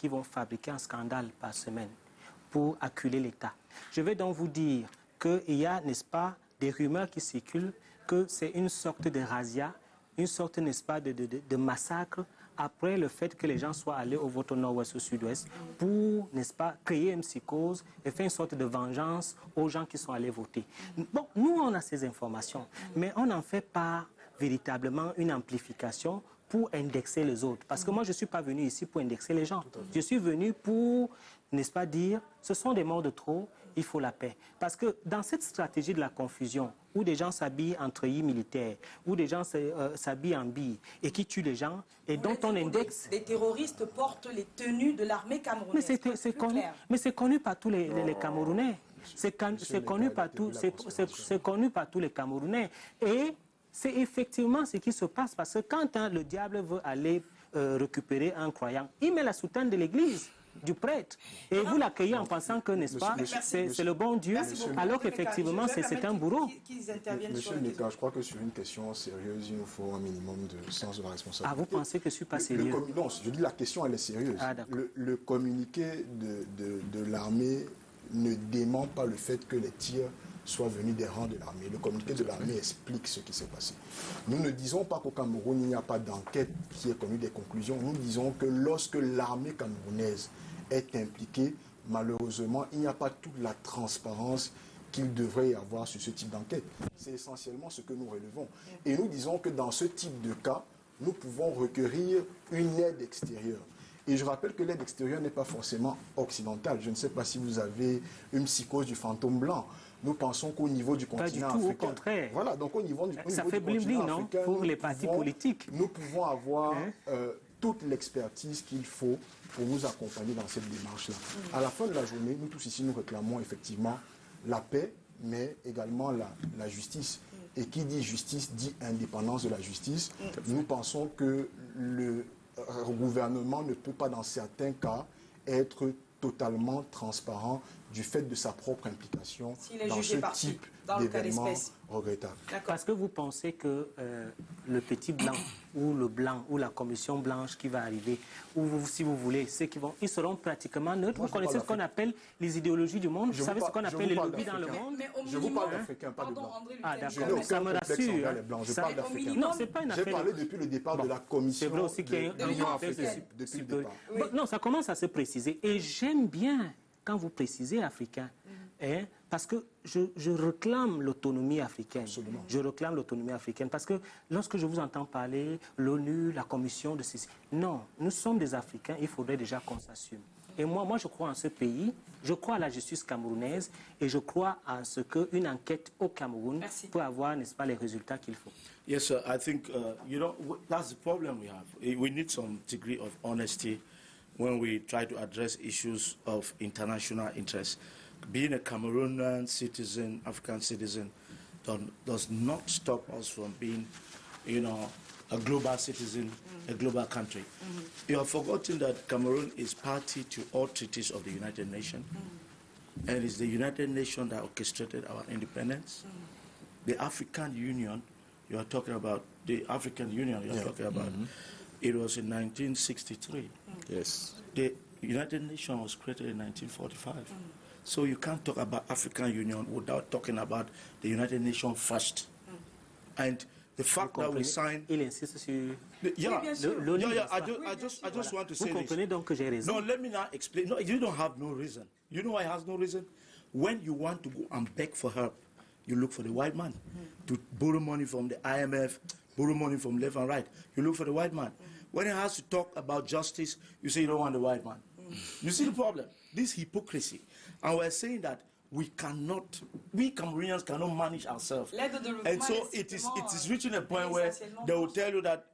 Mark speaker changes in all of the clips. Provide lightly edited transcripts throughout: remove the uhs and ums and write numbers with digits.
Speaker 1: qui vont fabriquer un scandale par semaine pour acculer l'État. Je vais donc vous dire qu'il y a, n'est-ce pas, des rumeurs qui circulent que c'est une sorte de razzia, une sorte, n'est-ce pas, de massacre après le fait que les gens soient allés au vote au nord-ouest, au sud-ouest, pour, n'est-ce pas, créer une psychose et faire une sorte de vengeance aux gens qui sont allés voter. Bon, nous, on a ces informations, mais on n'en fait pas véritablement une amplification pour indexer les autres. Parce que moi, je ne suis pas venu ici pour indexer les gens. Je suis venu pour, n'est-ce pas, dire, ce sont des morts de trop, il faut la paix. Parce que dans cette stratégie de la confusion, où des gens s'habillent en treillis militaires, où des gens s'habillent en billes et qui tuent les gens, et dont on indexe...
Speaker 2: Des terroristes portent les tenues de l'armée camerounaise.
Speaker 1: Mais c'est connu par tous les Camerounais. C'est connu par tous les Camerounais. Et c'est effectivement ce qui se passe, parce que quand le diable veut aller récupérer un croyant, il met la soutane de l'église, du prêtre, et vous l'accueillez en pensant que, n'est-ce pas, c'est le bon Dieu, alors qu'effectivement c'est un bourreau.
Speaker 3: Monsieur Nika, je crois que sur une question sérieuse, il nous faut un minimum de sens de la responsabilité.
Speaker 1: Ah, vous pensez que je ne suis pas sérieux?
Speaker 3: Non, je dis la question, elle est sérieuse.
Speaker 1: Ah,
Speaker 3: le communiqué de l'armée ne dément pas le fait que les tirs soient venus des rangs de l'armée. Le communiqué de l'armée explique ce qui s'est passé. Nous ne disons pas qu'au Cameroun, il n'y a pas d'enquête qui ait connu des conclusions. Nous disons que lorsque l'armée camerounaise est impliquée, malheureusement, il n'y a pas toute la transparence qu'il devrait y avoir sur ce type d'enquête. C'est essentiellement ce que nous relevons. Et nous disons que dans ce type de cas, nous pouvons requérir une aide extérieure. Et je rappelle que l'aide extérieure n'est pas forcément occidentale. Je ne sais pas si vous avez une psychose du fantôme blanc. Nous pensons qu'au niveau du continent africain...
Speaker 1: Pas du tout, au contraire.
Speaker 3: Voilà, donc au niveau du
Speaker 1: ça fait bling-bling, non, pour les partis politiques.
Speaker 3: Nous pouvons avoir toute l'expertise qu'il faut pour nous accompagner dans cette démarche-là. À la fin de la journée, nous tous ici, nous réclamons effectivement la paix, mais également la justice. Et qui dit justice dit indépendance de la justice. Nous pensons que le gouvernement ne peut pas, dans certains cas, être totalement transparent du fait de sa propre implication dans ce type d'événement regrettable.
Speaker 1: Parce que vous pensez que le petit blanc ou le blanc ou la commission blanche qui va arriver, ou si vous voulez, ils seront pratiquement neutres. Vous connaissez ce qu'on appelle les idéologies du monde? Vous savez ce qu'on appelle les lobbies dans le monde?
Speaker 3: Je vous parle d'Africains, pas de Blancs.
Speaker 1: Ah d'accord, ça me rassure.
Speaker 3: Je parle d'Africains.
Speaker 1: Non, c'est pas une affaire.
Speaker 3: J'ai parlé depuis le départ de la commission.
Speaker 1: C'est vrai aussi qu'il y a un
Speaker 3: africaine depuis le départ.
Speaker 1: Non, ça commence à se préciser. Et j'aime bien quand vous précisez africain, parce que je réclame l'autonomie africaine.
Speaker 3: Absolument.
Speaker 1: Je réclame l'autonomie africaine parce que lorsque je vous entends parler, l'ONU, la commission de ceci, non, nous sommes des Africains, il faudrait déjà qu'on s'assume. Et moi, je crois en ce pays, je crois à la justice camerounaise et je crois à ce qu'une enquête au Cameroun peut avoir, n'est-ce pas, les résultats qu'il faut.
Speaker 4: Yes, sir. I think, that's the problem we have. We need some degree of honesty when we try to address issues of international interest. Being a Cameroonian citizen, African citizen, does not stop us from being, a global citizen, a global country. You have forgotten that Cameroon is party to all treaties of the United Nations, and it's the United Nations that orchestrated our independence. The African Union, you are talking about, the African Union you are talking about, it was in 1963.
Speaker 3: Yes.
Speaker 4: The United Nations was created in 1945. So you can't talk about African Union without talking about the United Nations first. And the fact that we signed...
Speaker 1: Il insiste sur...
Speaker 4: I just want to say this.
Speaker 1: Vous comprenez donc que j'ai raison.
Speaker 4: No, let me now explain. No, you don't have no reason. You know why it has no reason? When you want to go and beg for help, you look for the white man. To borrow money from the IMF, borrow money from left and right, you look for the white man. When it has to talk about justice, you say you don't want the white man. You see the problem? This hypocrisy. And we're saying that we Cameroonians cannot manage ourselves. And so it is reaching a point where they will tell you that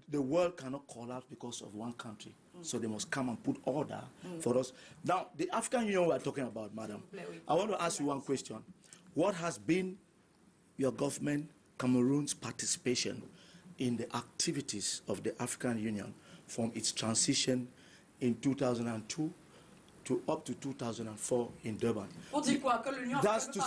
Speaker 4: the world cannot collapse because of one country. So they must come and put order for us. Now, the African Union we are talking about, madam, I want to ask you one question. What has been your government, Cameroon's participation in the activities of the African Union from its transition in 2002 to up to 2004 in Durban? That's to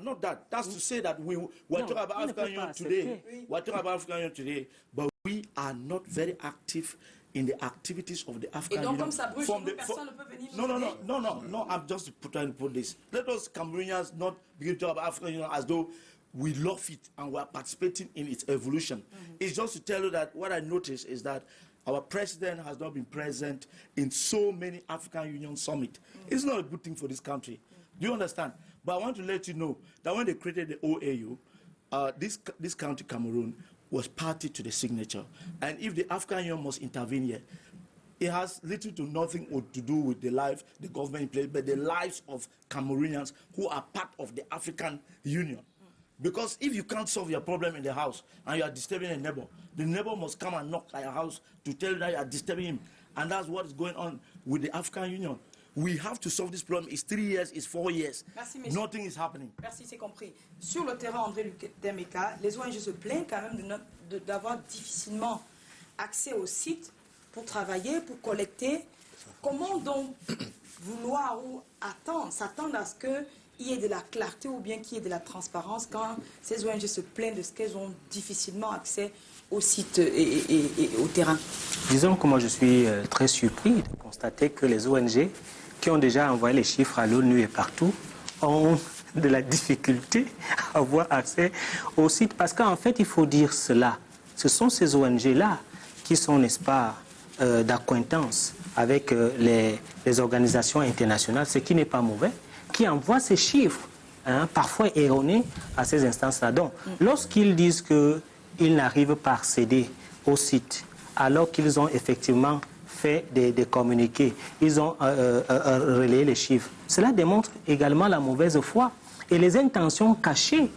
Speaker 4: not that. That's to say that we're talking about African Union today. We're talking about African Union today, but we are not very active in the activities of the African
Speaker 2: Et donc,
Speaker 4: Union.
Speaker 2: comme ça brûle,
Speaker 4: From the-
Speaker 2: personne ne peut venir
Speaker 4: No, no,
Speaker 2: nous
Speaker 4: no,
Speaker 2: aider.
Speaker 4: no. I'm just trying to put this. Let us Cameroonians not begin to talk about African Union as though we love it and we are participating in its evolution. It's just to tell you that what I noticed is that our president has not been present in so many African Union summits. It's not a good thing for this country. Do you understand? But I want to let you know that when they created the OAU, this country, Cameroon, was party to the signature. And if the African Union must intervene here, it has little to nothing to do with the life, the government in place, but the lives of Cameroonians who are part of the African Union. Because if you can't solve your problem in the house and you are disturbing a neighbor, the neighbor must come and knock at your house to tell you that you are disturbing him. And that's what is going on with the African Union. We have to solve this problem. It's 3 years, it's 4 years.
Speaker 2: Merci, messieurs.
Speaker 4: Nothing is happening.
Speaker 2: Merci, c'est compris. Sur le terrain, André Temeka, les ONG se plaignent quand même d'avoir difficilement accès au site pour travailler, pour collecter. Comment donc vouloir ou s'attendre à ce qu'il y ait de la clarté ou bien qu'il y ait de la transparence quand ces ONG se plaignent de ce qu'elles ont difficilement accès au site et au terrain?
Speaker 1: Disons que moi je suis très surpris de constater que les ONG qui ont déjà envoyé les chiffres à l'ONU et partout ont de la difficulté à avoir accès au site. Parce qu'en fait, il faut dire cela. Ce sont ces ONG-là qui sont, n'est-ce pas, d'acquaintance avec les organisations internationales, ce qui n'est pas mauvais, qui envoient ces chiffres, parfois erronés, à ces instances-là. Donc, lorsqu'ils disent qu'ils n'arrivent pas à accéder au site, alors qu'ils ont effectivement fait des communiqués, ils ont relayé les chiffres, cela démontre également la mauvaise foi et les intentions cachées,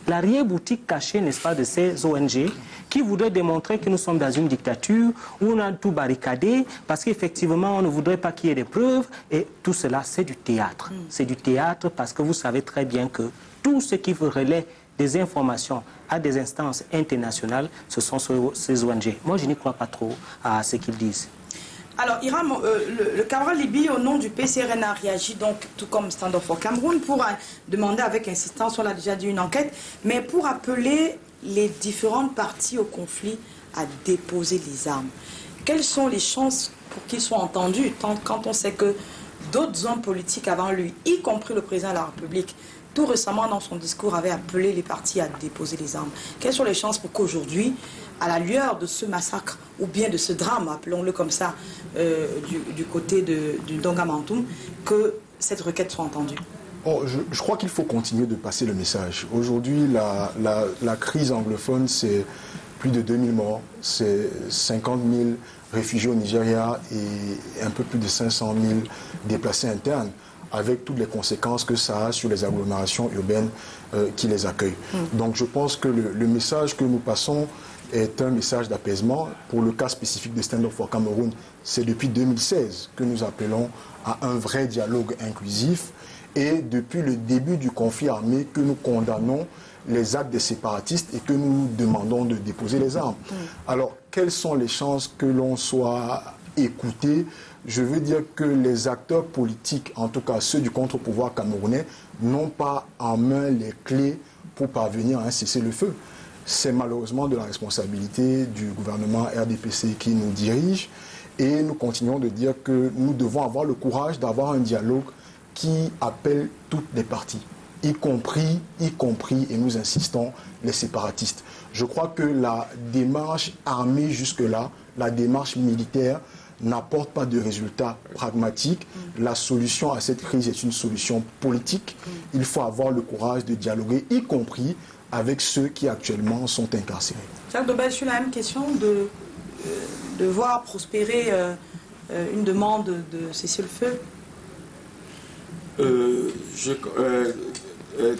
Speaker 1: l'arrière-boutique cachée, n'est-ce pas, de ces ONG qui voudraient démontrer que nous sommes dans une dictature où on a tout barricadé parce qu'effectivement on ne voudrait pas qu'il y ait des preuves et tout cela c'est du théâtre. C'est du théâtre parce que vous savez très bien que tout ce qui relaie des informations à des instances internationales, ce sont ces ONG. Moi je n'y crois pas trop à ce qu'ils disent.
Speaker 2: Alors, Hiram, le camarade Libye, au nom du PCRN, a réagi, donc, tout comme Stand Up for Cameroun, pour demander avec insistance, on l'a déjà dit, une enquête, mais pour appeler les différentes parties au conflit à déposer les armes. Quelles sont les chances pour qu'ils soient entendus, quand on sait que d'autres hommes politiques avant lui, y compris le président de la République, tout récemment dans son discours, avait appelé les parties à déposer les armes? Quelles sont les chances pour qu'aujourd'hui, à la lueur de ce massacre, ou bien de ce drame, appelons-le comme ça, du côté du Ndonga-Mantoum, que cette requête soit entendue?
Speaker 3: Je crois qu'il faut continuer de passer le message. Aujourd'hui, la crise anglophone, c'est plus de 2000 morts, c'est 50 000 réfugiés au Nigeria et un peu plus de 500 000 déplacés internes, avec toutes les conséquences que ça a sur les agglomérations urbaines qui les accueillent. Donc je pense que le message que nous passons est un message d'apaisement. Pour le cas spécifique de Stand Up for Cameroun, c'est depuis 2016 que nous appelons à un vrai dialogue inclusif et depuis le début du conflit armé que nous condamnons les actes des séparatistes et que nous demandons de déposer les armes. Alors, quelles sont les chances que l'on soit écouté? Je veux dire que les acteurs politiques, en tout cas ceux du contre-pouvoir camerounais, n'ont pas en main les clés pour parvenir à un cessez-le-feu. C'est malheureusement de la responsabilité du gouvernement RDPC qui nous dirige et nous continuons de dire que nous devons avoir le courage d'avoir un dialogue qui appelle toutes les parties, y compris, et nous insistons, les séparatistes. Je crois que la démarche armée jusque-là, la démarche militaire, n'apporte pas de résultats pragmatiques. La solution à cette crise est une solution politique. Il faut avoir le courage de dialoguer, y compris avec ceux qui actuellement sont incarcérés.
Speaker 2: Jacques Dobel, sur la même question de voir prospérer une demande de cessez-le-feu.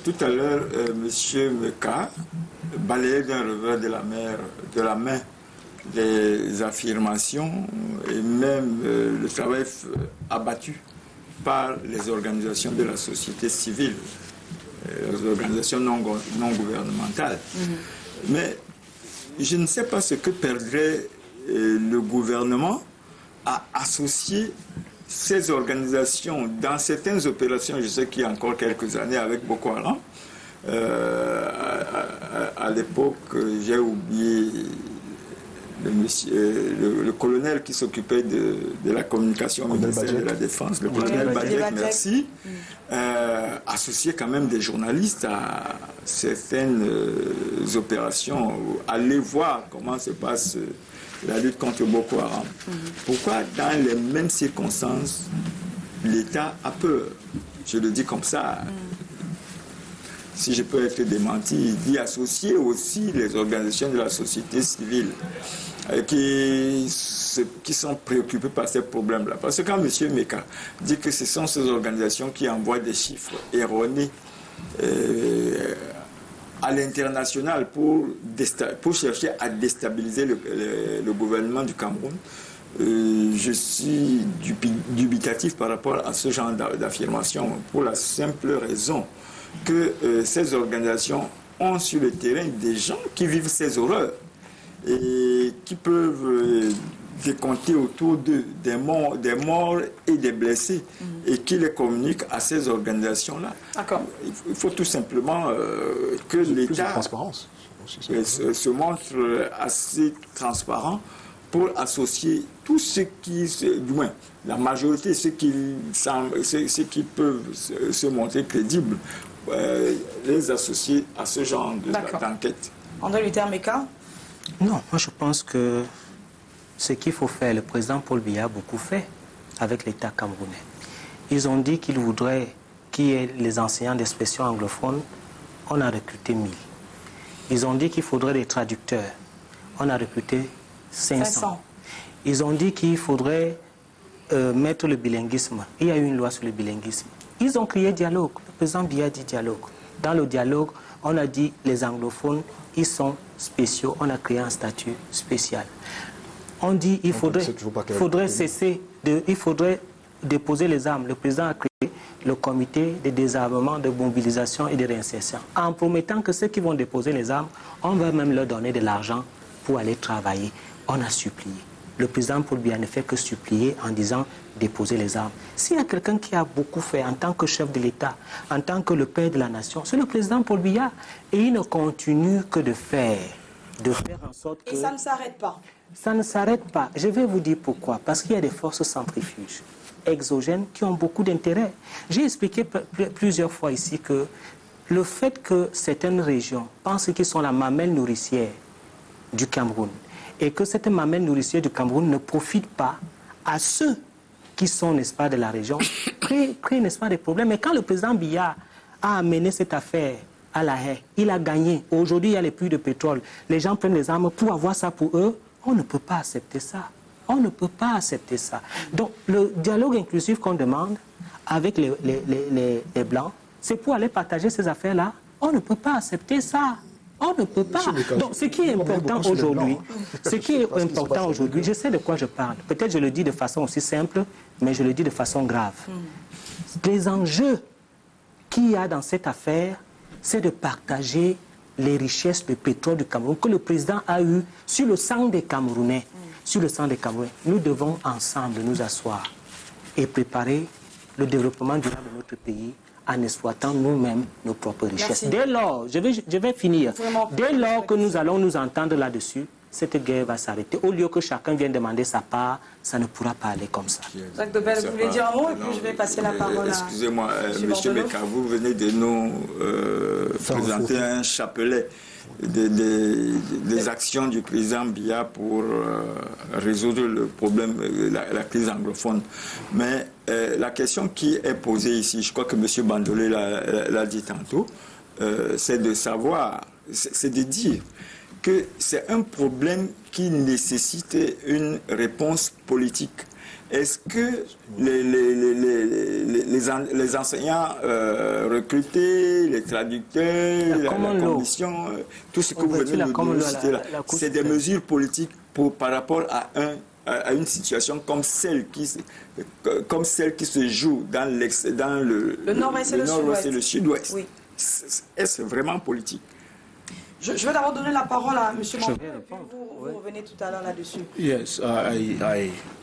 Speaker 5: Tout à l'heure, M. Meka balayait d'un revers de la main des affirmations et même le travail abattu par les organisations de la société civile, les organisations non gouvernementales. Mais je ne sais pas ce que perdrait le gouvernement à associer ces organisations dans certaines opérations. Je sais qu'il y a encore quelques années avec Boko Haram. À l'époque, j'ai oublié le colonel qui s'occupait de la communication au ministère de la Défense, le colonel Badjek, merci, associer quand même des journalistes à certaines opérations, aller voir comment se passe la lutte contre Boko Haram. Pourquoi dans les mêmes circonstances, l'État a peur? Je le dis comme ça. Si je peux être démenti, d'y associer aussi les organisations de la société civile qui sont préoccupées par ces problèmes-là. Parce que quand M. Meka dit que ce sont ces organisations qui envoient des chiffres erronés à l'international pour chercher à déstabiliser le gouvernement du Cameroun, je suis dubitatif par rapport à ce genre d'affirmation pour la simple raison que ces organisations ont sur le terrain des gens qui vivent ces horreurs et qui peuvent décompter autour d'eux des morts et des blessés et qui les communiquent à ces organisations-là. Il faut tout simplement que l'État se montre assez transparent pour associer tous ceux qui, du moins la majorité, ceux qui peuvent se montrer crédibles, les associer à ce genre d'enquête.
Speaker 2: André Luther Meka?
Speaker 1: Non, moi je pense que ce qu'il faut faire, le président Paul Biya a beaucoup fait avec l'État camerounais. Ils ont dit qu'ils voudraient qu'il y ait les enseignants d'expression anglophone, on a recruté 1000. Ils ont dit qu'il faudrait des traducteurs, on a recruté 500. Ils ont dit qu'il faudrait mettre le bilinguisme. Il y a eu une loi sur le bilinguisme. Ils ont crié dialogue. Le président Biya a dit dialogue. Dans le dialogue, on a dit les anglophones, ils sont spéciaux. On a créé un statut spécial. On dit qu'il faudrait cesser, il faudrait déposer les armes. Le président a créé le comité de désarmement, de mobilisation et de réinsertion, en promettant que ceux qui vont déposer les armes, on va même leur donner de l'argent pour aller travailler. On a supplié. Le président Paul Biya ne fait que supplier en disant déposer les armes. S'il y a quelqu'un qui a beaucoup fait en tant que chef de l'État, en tant que le père de la nation, c'est le président Paul Biya. Et il ne continue que de faire en sorte que...
Speaker 2: Et ça ne s'arrête pas.
Speaker 1: Ça ne s'arrête pas. Je vais vous dire pourquoi. Parce qu'il y a des forces centrifuges exogènes qui ont beaucoup d'intérêt. J'ai expliqué plusieurs fois ici que le fait que certaines régions pensent qu'ils sont la mamelle nourricière du Cameroun et que cette mamelle nourricière du Cameroun ne profite pas à ceux qui sont, n'est-ce pas, de la région, crée, n'est-ce pas, des problèmes. Et quand le président Biya a amené cette affaire à La Haye, il a gagné. Aujourd'hui, il y a les puits de pétrole. Les gens prennent les armes pour avoir ça pour eux. On ne peut pas accepter ça. On ne peut pas accepter ça. Donc, le dialogue inclusif qu'on demande avec les Blancs, c'est pour aller partager ces affaires-là. On ne peut pas accepter ça. On ne peut pas. Donc, ce qui est important aujourd'hui, je sais de quoi je parle. Peut-être je le dis de façon aussi simple, mais je le dis de façon grave. Les enjeux qu'il y a dans cette affaire, c'est de partager les richesses de pétrole du Cameroun que le président a eu sur le sang des Camerounais. Sur le sang des Camerounais. Nous devons ensemble nous asseoir et préparer le développement durable de notre pays en exploitant nous-mêmes nos propres richesses. Merci. Dès lors, je vais finir, dès lors que nous allons nous entendre là-dessus, cette guerre va s'arrêter. Au lieu que chacun vienne demander sa part, ça ne pourra pas aller comme ça.
Speaker 2: Jacques Dobel, vous voulez dire un mot et puis je vais passer la parole à...
Speaker 5: Excusez-moi, M. Meka, vous venez de nous présenter un chapelet des actions du président Biya pour résoudre le problème, la crise anglophone. Mais la question qui est posée ici, je crois que M. Bandolé l'a dit tantôt, c'est de savoir, c'est de dire que c'est un problème qui nécessite une réponse politique. Est-ce que les enseignants recrutés, les traducteurs, la commission, tout ce que vous venez de nous citer là, c'est des mesures politiques par rapport à une situation comme celle qui se joue dans le nord-ouest et le sud-ouest. Oui. Est-ce vraiment politique?
Speaker 2: Je vais d'abord donner la parole à M. Mandela, vous revenez tout à l'heure là-dessus.
Speaker 4: Yes,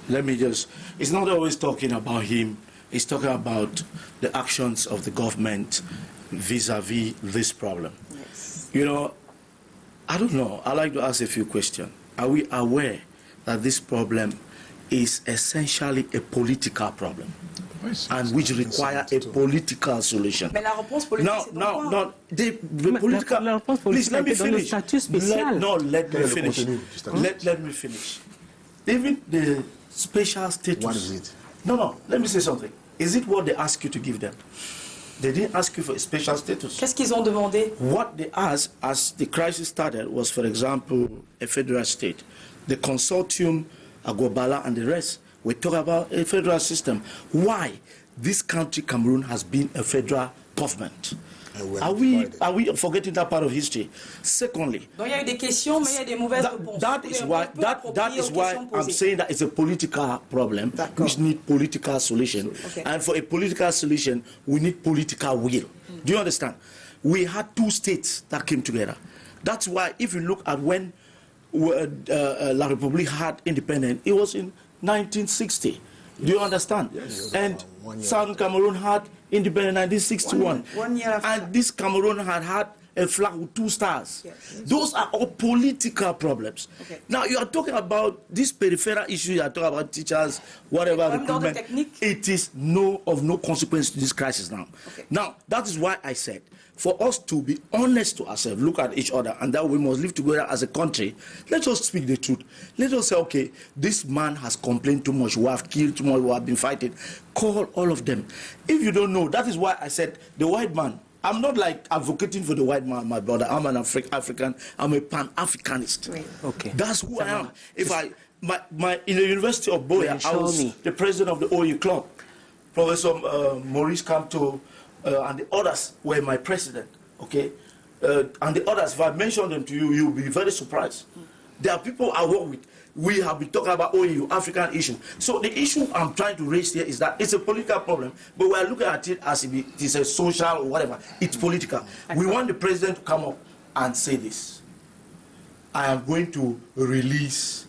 Speaker 4: let me just, it's not always talking about him, it's talking about the actions of the government vis-a-vis this problem. Yes. You know, I don't know, I'd like to ask a few questions. are we aware that this problem is essentially a political problem and which require a political solution?
Speaker 2: Mais la réponse politique, c'est
Speaker 4: No, the political...
Speaker 1: la réponse politique
Speaker 4: Please, let me
Speaker 1: était dans le
Speaker 4: finish.
Speaker 1: statut spécial.
Speaker 4: Let me finish. Even the special status...
Speaker 3: What is it?
Speaker 4: No, let me say something. Is it what they ask you to give them? They didn't ask you for a special status.
Speaker 2: Qu'est-ce qu'ils ont demandé?
Speaker 4: What they asked as the crisis started was, for example, a federal state. The consortium, Agobala and the rest, we talk about a federal system. Why? This country, Cameroon, has been a federal government. Are we forgetting that part of history? Secondly,
Speaker 2: Donc il y a eu des questions, mais il y a des mauvaises réponses.
Speaker 4: that is why I'm saying that it's a political problem which needs political solution.
Speaker 2: Okay.
Speaker 4: And for a political solution, we need political will. Do you understand? We had two states that came together. That's why if you look at when La République had independence, it was in 1960. Do you understand?
Speaker 3: Yes.
Speaker 4: And Southern Cameroon had independence in 1961.
Speaker 2: One year after.
Speaker 4: And this Cameroon had a flag with 2 stars.
Speaker 2: Yes.
Speaker 4: Those are all political problems.
Speaker 2: Okay.
Speaker 4: Now you are talking about this peripheral issue, you are talking about teachers, whatever,
Speaker 2: Même dans le
Speaker 4: recruitment.
Speaker 2: technique.
Speaker 4: It is of no consequence to this crisis now.
Speaker 2: Okay.
Speaker 4: Now, that is why I said, for us to be honest to ourselves, look at each other, and that we must live together as a country, let us speak the truth. Let us say, okay, this man has complained too much, we have killed too much, we have been fighting. Call all of them. If you don't know, that is why I said the white man. I'm not like advocating for the white man, my brother. I'm an African. I'm a Pan-Africanist.
Speaker 2: Oui.
Speaker 1: Okay.
Speaker 4: That's who I am. If in the University of Boya, I was the president of the OU club. Professor Maurice Kamto and the others were my president. Okay, and the others, if I mention them to you, you'll be very surprised. There are people I work with. We have been talking about OU, African issue. So the issue I'm trying to raise here is that it's a political problem, but we are looking at it as if it is a social or whatever. It's political. We want the president to come up and say this. I am going to release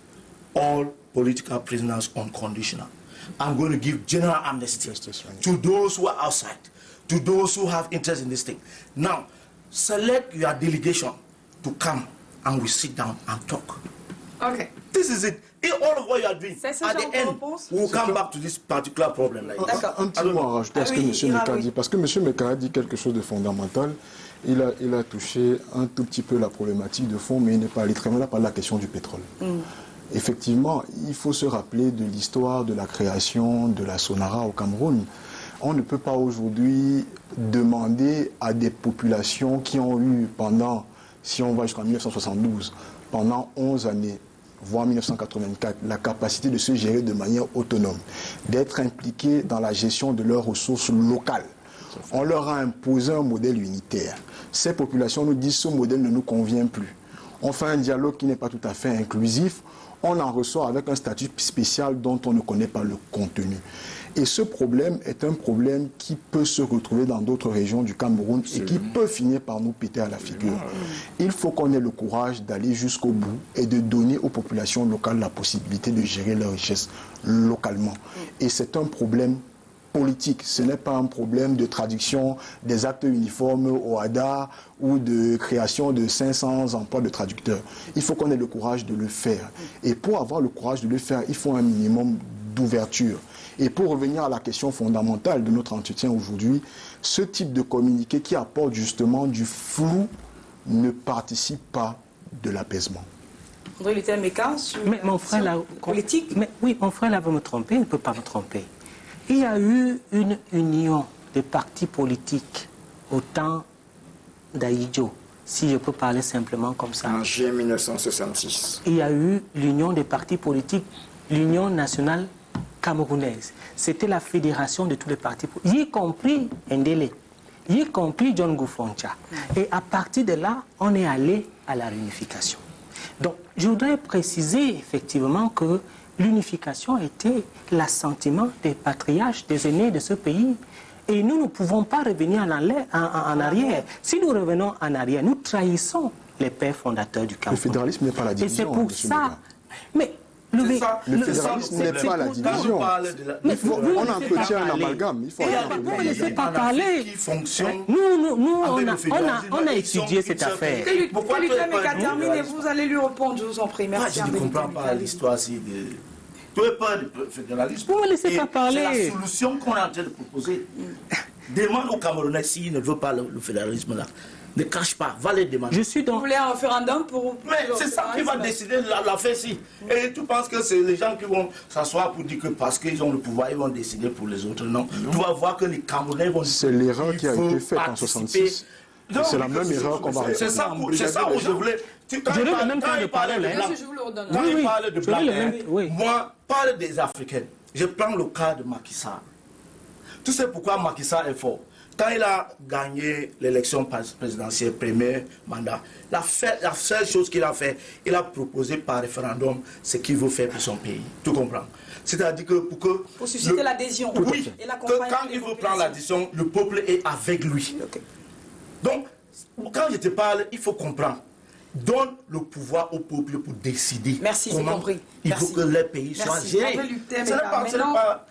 Speaker 4: all political prisoners unconditional. I'm going to give general amnesty to those who are outside, to those who have interest in this thing. Now, select your delegation to come and we sit down and talk.
Speaker 2: Okay.
Speaker 4: This is it. All of what you are doing,
Speaker 2: C'est ça,
Speaker 4: at the
Speaker 2: genre de
Speaker 4: end,
Speaker 2: réponse?
Speaker 4: we'll come back to this particular problem. Like this.
Speaker 3: Un petit mot à rajouter à ce que M. Meka a dit, parce que M. Meka a dit quelque chose de fondamental. Il a touché un tout petit peu la problématique de fond, mais il n'est pas allé très loin. Il a parlé de la question du pétrole. Effectivement, il faut se rappeler de l'histoire de la création de la Sonara au Cameroun. On ne peut pas aujourd'hui demander à des populations qui ont eu pendant, si on va jusqu'en 1972, pendant 11 années, voire 1984, la capacité de se gérer de manière autonome, d'être impliqués dans la gestion de leurs ressources locales. On leur a imposé un modèle unitaire. Ces populations nous disent que ce modèle ne nous convient plus. On fait un dialogue qui n'est pas tout à fait inclusif. On en ressort avec un statut spécial dont on ne connaît pas le contenu. Et ce problème est un problème qui peut se retrouver dans d'autres régions du Cameroun et qui peut finir par nous péter à la figure. Il faut qu'on ait le courage d'aller jusqu'au bout et de donner aux populations locales la possibilité de gérer leurs richesses localement. Et c'est un problème politique. Ce n'est pas un problème de traduction des actes uniformes au HADA ou de création de 500 emplois de traducteurs. Il faut qu'on ait le courage de le faire. Et pour avoir le courage de le faire, il faut un minimum d'ouverture. Et pour revenir à la question fondamentale de notre entretien aujourd'hui, ce type de communiqué qui apporte justement du flou ne participe pas de l'apaisement.
Speaker 2: André Luther Meka, sur
Speaker 1: Mais mon frère là,
Speaker 2: politique.
Speaker 1: Mais oui, mon frère là va me tromper, il ne peut pas me tromper. Il y a eu une union des partis politiques au temps d'Aïdjo, si je peux parler simplement comme ça.
Speaker 5: En juin 1966.
Speaker 1: Il y a eu l'union des partis politiques, l'Union nationale camerounaise. C'était la fédération de tous les partis politiques, y compris Ndélé, y compris John Goufoncha. Et à partir de là, on est allé à la réunification. Donc, je voudrais préciser effectivement que l'unification était l'assentiment des patriarches, des aînés de ce pays. Et nous ne pouvons pas revenir en arrière. Si nous revenons en arrière, nous trahissons les pères fondateurs du Cameroun.
Speaker 3: Le fédéralisme n'est pas la division.
Speaker 1: Et c'est pour ça. Mais
Speaker 3: Le fédéralisme n'est pas la division. On entretient un amalgame. Il faut
Speaker 1: vous ne laissez pas parler.
Speaker 4: Qui fonctionne.
Speaker 1: Nous, on a étudié cette affaire.
Speaker 2: Pourquoi terminer? Vous allez lui répondre, je vous en prie. Merci.
Speaker 4: Je ne comprends pas l'histoire si de... Tu as peur du fédéralisme.
Speaker 1: Vous ne laissez pas parler.
Speaker 4: C'est la solution qu'on est en train de proposer. Demande aux Camerounais s'ils ne veulent pas le fédéralisme là. Ne cache pas, va les demander.
Speaker 2: Vous voulez un référendum pour...
Speaker 4: Mais c'est ça qui va décider l'affaire-ci. Et tu penses que c'est les gens qui vont s'asseoir pour dire que parce qu'ils ont le pouvoir, ils vont décider pour les autres. Non. Tu vas voir que les Camerounais vont...
Speaker 3: C'est l'erreur qui a été faite en 66. C'est la même erreur qu'on va faire.
Speaker 4: C'est ça où je voulais... Quand il parle de Black, moi, parle des Africains. Je prends le cas de Macky Sall. Tu sais pourquoi Macky Sall est fort? Quand il a gagné l'élection présidentielle, premier mandat, la seule chose qu'il a fait, il a proposé par référendum ce qu'il veut faire pour son pays. Tu comprends? C'est-à-dire que
Speaker 2: pour susciter l'adhésion.
Speaker 4: Oui, que quand il veut prendre l'adhésion, le peuple est avec lui. Okay. Donc, quand je te parle, il faut comprendre. Donne le pouvoir au peuple pour décider.
Speaker 2: Merci, j'ai compris.
Speaker 4: Il faut que les pays soient gérés.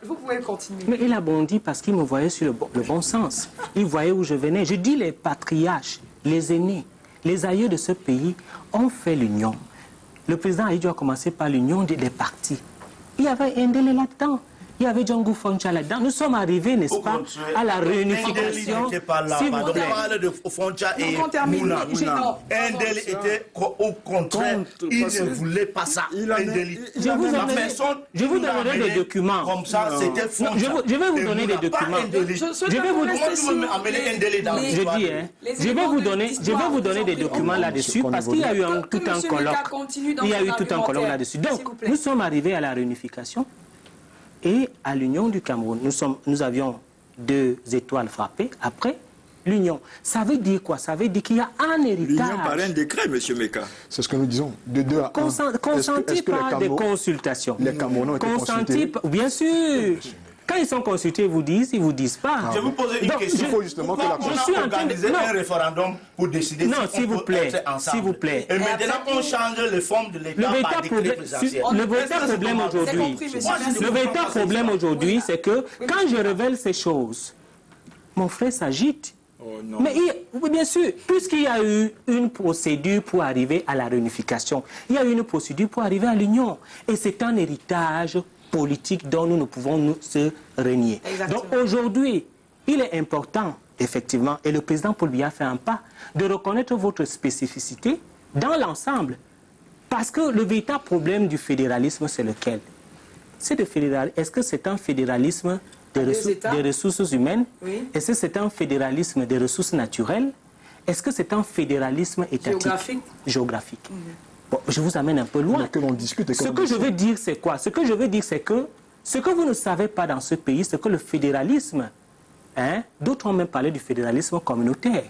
Speaker 2: Vous pouvez continuer.
Speaker 1: Mais il a bondi parce qu'il me voyait sur le bon sens. Il voyait où je venais. Je dis les patriarches, les aînés, les aïeux de ce pays ont fait l'union. Le président Aïdjo a commencé par l'union des partis. Il y avait Ndele là-dedans. Il y avait Django Foncha là-dedans. Nous sommes arrivés, n'est-ce pas, à la réunification.
Speaker 4: Si vous parlez de Foncha et Mouna. Ndele était au contraire. Il ne voulait pas ça.
Speaker 1: Je vous donnerai des documents.
Speaker 4: Comme ça, c'était Foncha.
Speaker 1: Je vais vous donner des documents. Je vais vous donner des documents là-dessus parce qu'il y a eu tout un colloque. Il y a eu tout un colloque là-dessus. Donc, nous sommes arrivés à la réunification. Et à l'Union du Cameroun, nous avions 2 étoiles frappées après l'Union. Ça veut dire quoi? Ça veut dire qu'il y a un héritage.
Speaker 5: L'Union par un décret, M. Meka.
Speaker 3: C'est ce que nous disons. De 2 à 1.
Speaker 1: Consenti par des consultations.
Speaker 3: Les Camerounais ont été consultés.
Speaker 1: Bien sûr. Quand ils sont consultés, ils vous disent pas.
Speaker 4: Je vais vous poser une question.
Speaker 3: Il faut justement que la
Speaker 4: on a organisé un référendum pour décider
Speaker 1: si on peut être ensemble. S'il vous plaît.
Speaker 4: Et maintenant, on change les formes de l'État par décret présidentiel.
Speaker 1: Le véritable problème aujourd'hui, c'est que quand je révèle ces choses, mon frère s'agite.
Speaker 5: Oh, non.
Speaker 1: Mais bien sûr, puisqu'il y a eu une procédure pour arriver à la réunification, il y a eu une procédure pour arriver à l'union. Et c'est un héritage politique dont nous ne pouvons nous se renier. Exactement. Donc aujourd'hui, il est important, effectivement, et le président Paul Biya fait un pas, de reconnaître votre spécificité dans l'ensemble. Parce que le véritable problème du fédéralisme, c'est lequel? Est-ce que c'est un fédéralisme des ressources humaines?
Speaker 2: Oui.
Speaker 1: Est-ce que c'est un fédéralisme des ressources naturelles? Est-ce que c'est un fédéralisme étatique? Géographique. Bon, je vous amène un peu loin. Ce que je veux dire, c'est quoi? Ce que je veux dire, c'est que ce que vous ne savez pas dans ce pays, c'est que le fédéralisme, d'autres ont même parlé du fédéralisme communautaire.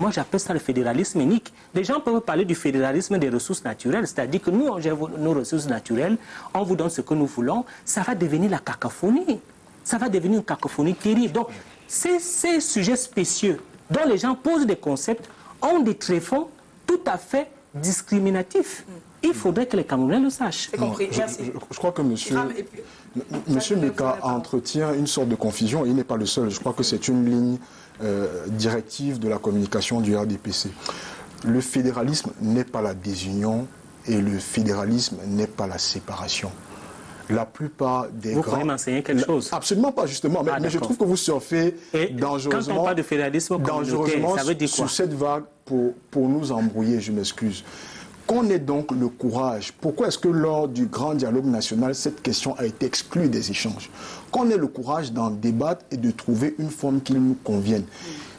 Speaker 1: Moi, j'appelle ça le fédéralisme unique. Les gens peuvent parler du fédéralisme des ressources naturelles, c'est-à-dire que nous, on gère nos ressources naturelles, on vous donne ce que nous voulons, ça va devenir la cacophonie. Ça va devenir une cacophonie terrible. Donc, ces sujets spécieux dont les gens posent des concepts ont des tréfonds tout à fait discriminatif. Il faudrait que les Camerounais le sachent.
Speaker 3: Je crois que monsieur Meka entretient une sorte de confusion. Il n'est pas le seul. Je crois que c'est une ligne directive de la communication du RDPC. Le fédéralisme n'est pas la désunion et le fédéralisme n'est pas la séparation. La plupart des
Speaker 1: Vous pourriez m'enseigner quelque chose?
Speaker 3: Absolument pas, justement. Mais je trouve que vous surfez dangereusement,
Speaker 1: quand on parle de fédéralisme communautaire, ça veut dire quoi?
Speaker 3: Sur cette vague pour nous embrouiller, je m'excuse. Qu'on ait donc le courage. Pourquoi est-ce que lors du grand dialogue national, cette question a été exclue des échanges? Qu'on ait le courage d'en débattre et de trouver une forme qui nous convienne.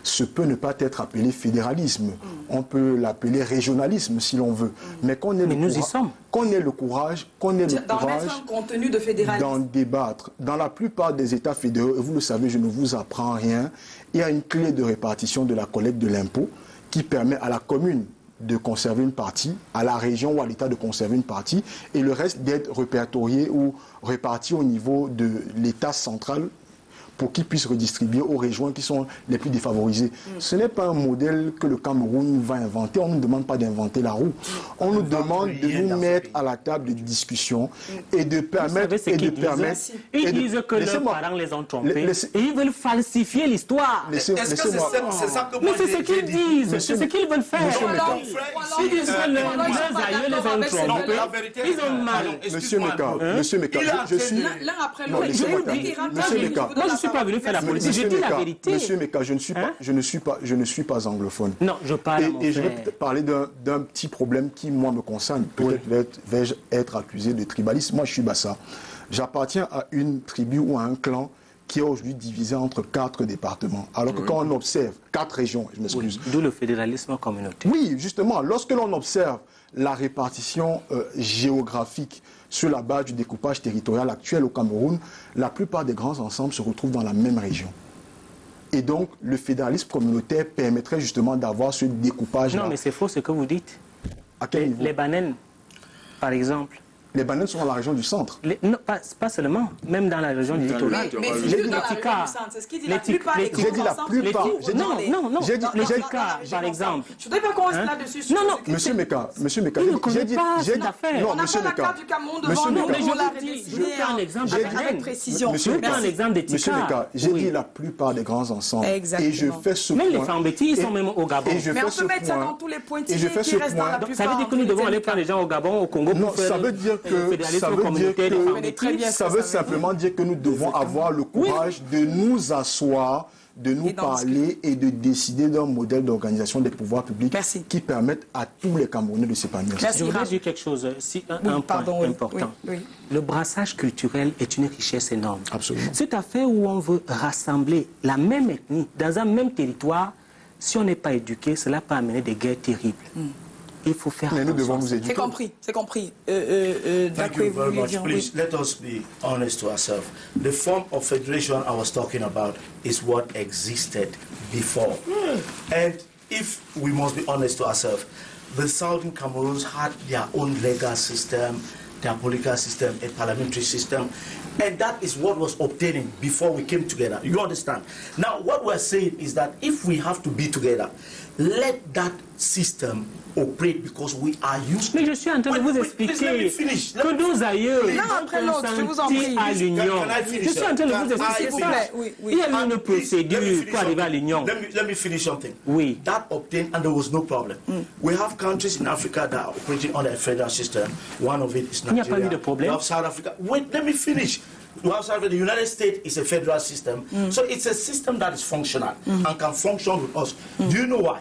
Speaker 3: Ce peut ne pas être appelé fédéralisme. On peut l'appeler régionalisme si l'on veut. Mais qu'on ait le courage
Speaker 2: contenu de fédéralisme,
Speaker 3: d'en débattre. Dans la plupart des États fédéraux, et vous le savez, je ne vous apprends rien, il y a une clé de répartition de la collecte de l'impôt qui permet à la commune de conserver une partie, à la région ou à l'État de conserver une partie, et le reste d'être répertorié ou réparti au niveau de l'État central pour qu'ils puissent redistribuer aux régions qui sont les plus défavorisées. Ce n'est pas un modèle que le Cameroun va inventer. On ne nous demande pas d'inventer la roue. On nous demande de nous mettre à la table de discussion et de permettre...
Speaker 1: Ils disent que leurs parents les ont trompés et ils veulent falsifier l'histoire.
Speaker 4: Est-ce que c'est ça que
Speaker 1: Mais
Speaker 4: moi
Speaker 1: c'est ce qu'ils disent, c'est ce qu'ils veulent faire. Ils disent que leurs aïeux les ont trompés. Ils ont mal.
Speaker 3: Monsieur Meka, je suis...
Speaker 2: L'un après l'autre.
Speaker 1: Moi, je ne suis pas venu faire la politique, je dis la vérité.
Speaker 3: Monsieur Meka, je ne suis pas anglophone.
Speaker 1: Non, je parle à mon
Speaker 3: Et je vais
Speaker 1: frère.
Speaker 3: peut-être parler d'un petit problème qui, moi, me concerne. Peut-être vais-je être accusé de tribalisme. Moi, je suis Bassa. J'appartiens à une tribu ou à un clan qui est aujourd'hui divisé entre 4 départements. Alors que quand on observe 4 régions, je m'excuse.
Speaker 1: D'où le fédéralisme communautaire.
Speaker 3: Oui, justement, lorsque l'on observe la répartition géographique sur la base du découpage territorial actuel au Cameroun, la plupart des grands ensembles se retrouvent dans la même région. Et donc, le fédéralisme communautaire permettrait justement d'avoir ce découpage-là.
Speaker 1: Non, mais c'est faux ce que vous dites.
Speaker 3: À quel niveau?
Speaker 1: Les bananes, par exemple.
Speaker 3: Les bananes sont dans la région du centre.
Speaker 1: Non, pas seulement, même dans la région du littoral.
Speaker 2: Mais
Speaker 1: J'ai dit
Speaker 2: dans
Speaker 1: les
Speaker 2: la
Speaker 1: ticars.
Speaker 2: région du centre, c'est ce qu'il dit, la plupart des
Speaker 3: J'ai dit la
Speaker 2: grands
Speaker 3: plupart.
Speaker 2: ensembles,
Speaker 3: J'ai dit-
Speaker 1: Non,
Speaker 3: J'ai dit-
Speaker 1: les
Speaker 3: j'ai-
Speaker 1: ticars, par exemple.
Speaker 2: Je ne voudrais pas qu'on reste là-dessus.
Speaker 1: Non, non,
Speaker 3: Monsieur Meka,
Speaker 1: Il ne connaît pas cette affaire.
Speaker 2: On n'a pas la carte du Cameroun devant nous,
Speaker 3: Meka.
Speaker 2: on l'a
Speaker 1: Je
Speaker 2: redessiné
Speaker 1: prends un exemple
Speaker 3: J'ai dit-
Speaker 2: avec précision.
Speaker 3: Monsieur
Speaker 1: Je prends un exemple des
Speaker 3: Monsieur
Speaker 1: ticars.
Speaker 3: Meka, j'ai
Speaker 1: Oui.
Speaker 3: dit la plupart des grands ensembles.
Speaker 2: Exactement.
Speaker 3: Et je fais ce
Speaker 1: Même
Speaker 3: point.
Speaker 1: les Fambétis, ils sont même au Gabon.
Speaker 3: Et je
Speaker 2: Mais
Speaker 3: fais
Speaker 2: on
Speaker 3: ce
Speaker 2: peut mettre ça
Speaker 3: point.
Speaker 2: dans tous les
Speaker 3: Et
Speaker 2: pointillés
Speaker 3: je fais
Speaker 2: qui
Speaker 3: ce
Speaker 2: restent dans
Speaker 3: point.
Speaker 2: la
Speaker 1: Donc,
Speaker 2: plupart.
Speaker 1: ça veut dire que nous devons aller prendre les gens au Gabon, au Congo
Speaker 3: Non,
Speaker 1: pour faire
Speaker 3: ça veut dire
Speaker 1: le
Speaker 3: que
Speaker 1: fédéralisme communautaire des Fambétis.
Speaker 3: ça veut simplement dire que nous devons avoir le courage de nous asseoir, de nous
Speaker 2: Et d'en
Speaker 3: parler et de décider d'un modèle d'organisation des pouvoirs publics
Speaker 2: Merci.
Speaker 3: qui permette à tous les Camerounais de s'épanouir.
Speaker 2: Merci.
Speaker 1: Je voudrais dire quelque chose, un point
Speaker 2: oui,
Speaker 1: important.
Speaker 2: oui.
Speaker 1: Le brassage culturel est une richesse énorme.
Speaker 3: Absolument.
Speaker 1: Cette affaire où on veut rassembler la même ethnie dans un même territoire, si on n'est pas éduqué, cela peut amener des guerres terribles. Il faut faire
Speaker 3: Mais nous
Speaker 1: attention.
Speaker 3: devons nous éduquer.
Speaker 2: C'est compris, c'est compris.
Speaker 4: Thank you
Speaker 2: Vous
Speaker 4: very
Speaker 2: voulez
Speaker 4: much.
Speaker 2: dire
Speaker 4: Please, let us be honest to ourselves. The form of federation I was talking about is what existed before. And if we must be honest to ourselves, the Southern Cameroons had their own legal system, their political system, a parliamentary system. And that is what was obtaining before we came together. You understand? Now, what we're saying is that if we have to be together, let that system operate because we are used to
Speaker 1: Mais je suis en train de
Speaker 4: Wait,
Speaker 1: vous
Speaker 4: wait,
Speaker 1: expliquer
Speaker 4: please, let me finish. Let
Speaker 1: que
Speaker 4: me
Speaker 1: nos aïeux
Speaker 2: L'un
Speaker 1: ont
Speaker 2: après l'autre, je vous en
Speaker 1: consenti
Speaker 2: prie.
Speaker 1: à l'union.
Speaker 4: Can I finish,
Speaker 1: Je suis en train de
Speaker 4: sir?
Speaker 1: vous
Speaker 4: Can I
Speaker 1: expliquer
Speaker 2: S'il vous
Speaker 1: ça.
Speaker 2: plaît, oui, oui.
Speaker 1: Il y a eu une
Speaker 4: Please, let me
Speaker 1: procédure
Speaker 4: finish
Speaker 1: pour arriver à l'union.
Speaker 4: Let me finish something.
Speaker 1: Oui.
Speaker 4: That obtained and there was no problem. We have countries in Africa that are operating on a federal system. One of it is
Speaker 1: Il n'y a
Speaker 4: Nigeria.
Speaker 1: pas eu de problème.
Speaker 4: We have South Africa. Wait, let me finish. We have South Africa. The United States is a federal system. So it's a system that is functional and can function with us. Do you know why?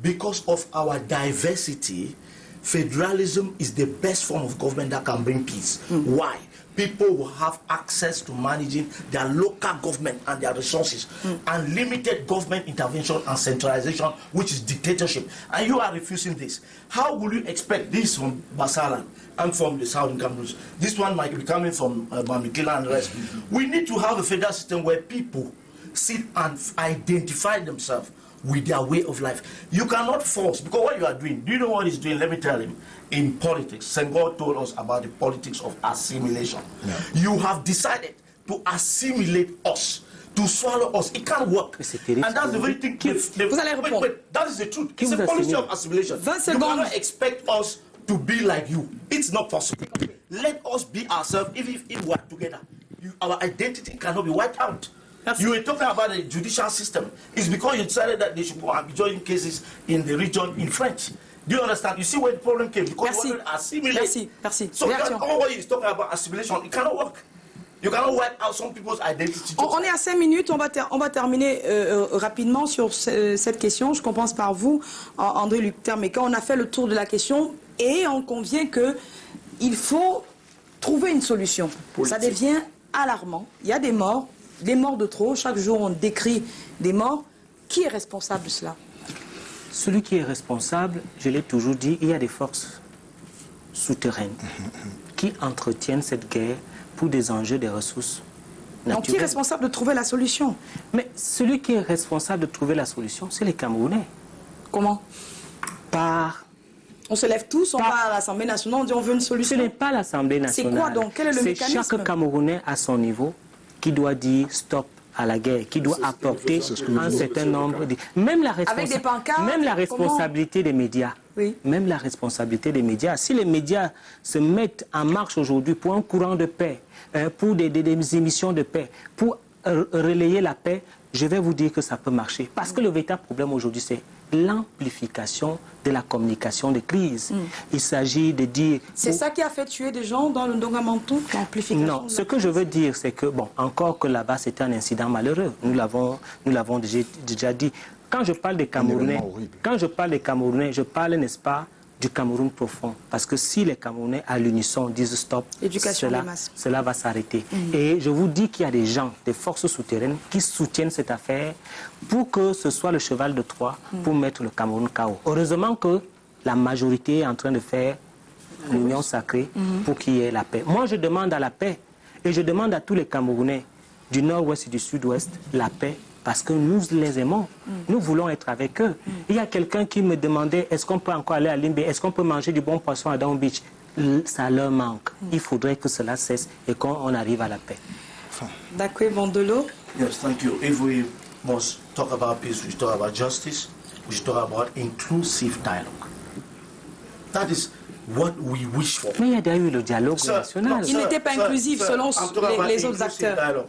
Speaker 4: Because of our diversity, federalism is the best form of government that can bring peace. Why? People will have access to managing their local government and their resources, and limited government intervention and centralization, which is dictatorship. And you are refusing this. How will you expect this from Basalan and from the Southern Cameroons? This one might be coming from Mamikila and the rest. We need to have a federal system where people sit and identify themselves with their way of life. You cannot force, because what you are doing, do you know what he's doing? Let me tell him. In politics, Senghor told us about the politics of assimilation. You have decided to assimilate us, to swallow us. It can't work.
Speaker 1: Mais c'est terrible,
Speaker 4: And that's the very thing.
Speaker 2: Vous allez répondre.
Speaker 4: Wait, that is the truth.
Speaker 1: Qui
Speaker 4: It's
Speaker 1: vous
Speaker 4: a policy
Speaker 1: assimile?
Speaker 4: of assimilation.
Speaker 2: 20
Speaker 4: You
Speaker 2: secondes.
Speaker 4: cannot expect us to be like you. It's not possible. Let us be ourselves if we are together. Our identity cannot be wiped out. You were talking about the judicial system. It's because you decided that they should go and be joining cases in the region in French. Do you understand? You see where the problem came? Because
Speaker 2: Merci.
Speaker 4: you wanted to assimilate.
Speaker 2: Merci, merci.
Speaker 4: So that,
Speaker 2: Réaction.
Speaker 4: all what he's talking about assimilation, it cannot work. You cannot wipe out some people's identity.
Speaker 2: On est à 5 minutes, on va terminer rapidement sur cette question. Je commence par vous, André Luther Meka. On a fait le tour de la question et on convient qu'il faut trouver une solution. Ça devient alarmant. Il y a des morts de trop. Chaque jour, on décrit des morts. Qui est responsable de cela?
Speaker 1: Celui qui est responsable, je l'ai toujours dit, il y a des forces souterraines qui entretiennent cette guerre pour des enjeux des ressources naturelles.
Speaker 2: Donc, qui est responsable de trouver la solution?
Speaker 1: Mais celui qui est responsable de trouver la solution, c'est les Camerounais.
Speaker 2: Comment?
Speaker 1: Par...
Speaker 2: On se lève tous, on va à l'Assemblée nationale, on dit on veut une
Speaker 1: Ce
Speaker 2: solution.
Speaker 1: n'est pas l'Assemblée nationale.
Speaker 2: C'est quoi donc? Quel est le mécanisme?
Speaker 1: C'est chaque Camerounais à son niveau qui doit dire stop à la guerre, qui doit apporter un certain nombre de... Même la,
Speaker 2: Avec des pancartes,
Speaker 1: même la responsabilité des médias.
Speaker 2: Oui.
Speaker 1: Même la responsabilité des médias. Si les médias se mettent en marche aujourd'hui pour un courant de paix, pour des émissions de paix, pour relayer la paix, je vais vous dire que ça peut marcher. Parce que le véritable problème aujourd'hui, c'est l'amplification de la communication de crise. Il s'agit de dire...
Speaker 2: C'est ça qui a fait tuer des gens dans le Ndongamantou, l'amplification?
Speaker 1: Non, ce que je veux dire, c'est que, bon, encore que là-bas, c'était un incident malheureux. Nous l'avons déjà dit. Quand je parle des Camerounais, je parle, n'est-ce pas, du Cameroun profond. Parce que si les Camerounais à l'unisson disent stop, cela va s'arrêter. Et je vous dis qu'il y a des gens, des forces souterraines qui soutiennent cette affaire pour que ce soit le cheval de Troie pour mettre le Cameroun KO. Heureusement que la majorité est en train de faire l'union sacrée pour qu'il y ait la paix. Moi, je demande à la paix et je demande à tous les Camerounais du nord-ouest et du sud-ouest la paix. Parce que nous les aimons, nous voulons être avec eux. Il y a quelqu'un qui me demandait, est-ce qu'on peut encore aller à Limbe, est-ce qu'on peut manger du bon poisson à Down Beach? Ça leur manque. Il faudrait que cela cesse et qu'on arrive à la paix.
Speaker 2: Dakwe Bandolo.
Speaker 4: Yes, thank you. If we must talk about peace, we should talk about justice, we should talk about inclusive dialogue. That is what we wish for.
Speaker 1: Mais il y a déjà eu le dialogue national.
Speaker 2: Il n'était pas inclusif selon les autres acteurs.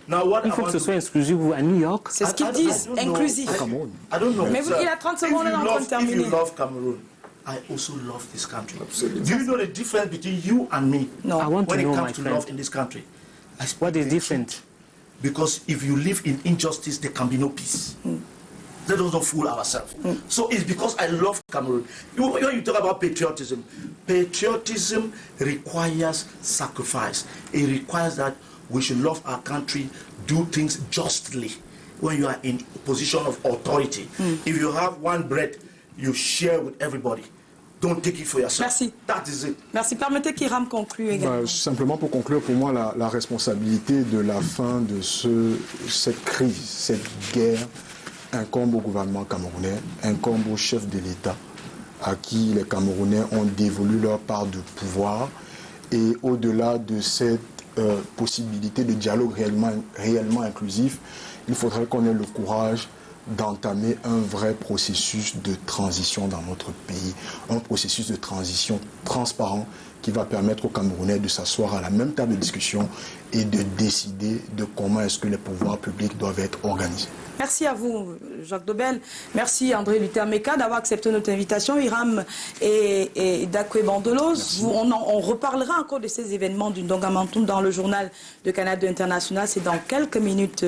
Speaker 1: Il faut que ce soit exclusif à New York.
Speaker 2: C'est ce qu'ils disent, inclusif.
Speaker 4: I don't know.
Speaker 2: Mais il a 30 secondes, on est en train de terminer.
Speaker 4: If you love Cameroon, I also love this country. Do you know the difference between you and me?
Speaker 2: No.
Speaker 1: I want to
Speaker 4: when
Speaker 1: know,
Speaker 4: it
Speaker 1: my
Speaker 4: comes to
Speaker 1: friend.
Speaker 4: love in this country?
Speaker 1: What is different?
Speaker 4: Because if you live in injustice, there can be no peace. Let us not fool ourselves. So it's because I love Cameroon. When you talk about patriotism, patriotism requires sacrifice. It requires that we should love our country, do things justly. When you are in a position of authority, if you have one bread, you share with everybody. Don't take it for yourself.
Speaker 2: Merci.
Speaker 4: That is it.
Speaker 2: Merci. Permettez qu'Iram conclue également.
Speaker 3: Simplement pour conclure, pour moi, la responsabilité de la fin de cette crise, cette guerre, incombe au gouvernement camerounais, incombe au chef de l'État, à qui les Camerounais ont dévolu leur part de pouvoir. Et au-delà de cette possibilité de dialogue réellement inclusif, il faudrait qu'on ait le courage d'entamer un vrai processus de transition dans notre pays, un processus de transition transparent qui va permettre aux Camerounais de s'asseoir à la même table de discussion et de décider de comment est-ce que les pouvoirs publics doivent être organisés.
Speaker 2: Merci à vous, Jacques Dobel. Merci, André Luther Meka, d'avoir accepté notre invitation. Iram et Dakwe Bandolos, on reparlera encore de ces événements du Ndongamantou dans le journal de Canada International. C'est dans quelques minutes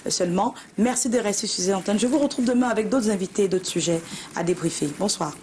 Speaker 2: seulement. Merci de rester sur ces antennes. Je vous retrouve demain avec d'autres invités et d'autres sujets à débriefer. Bonsoir.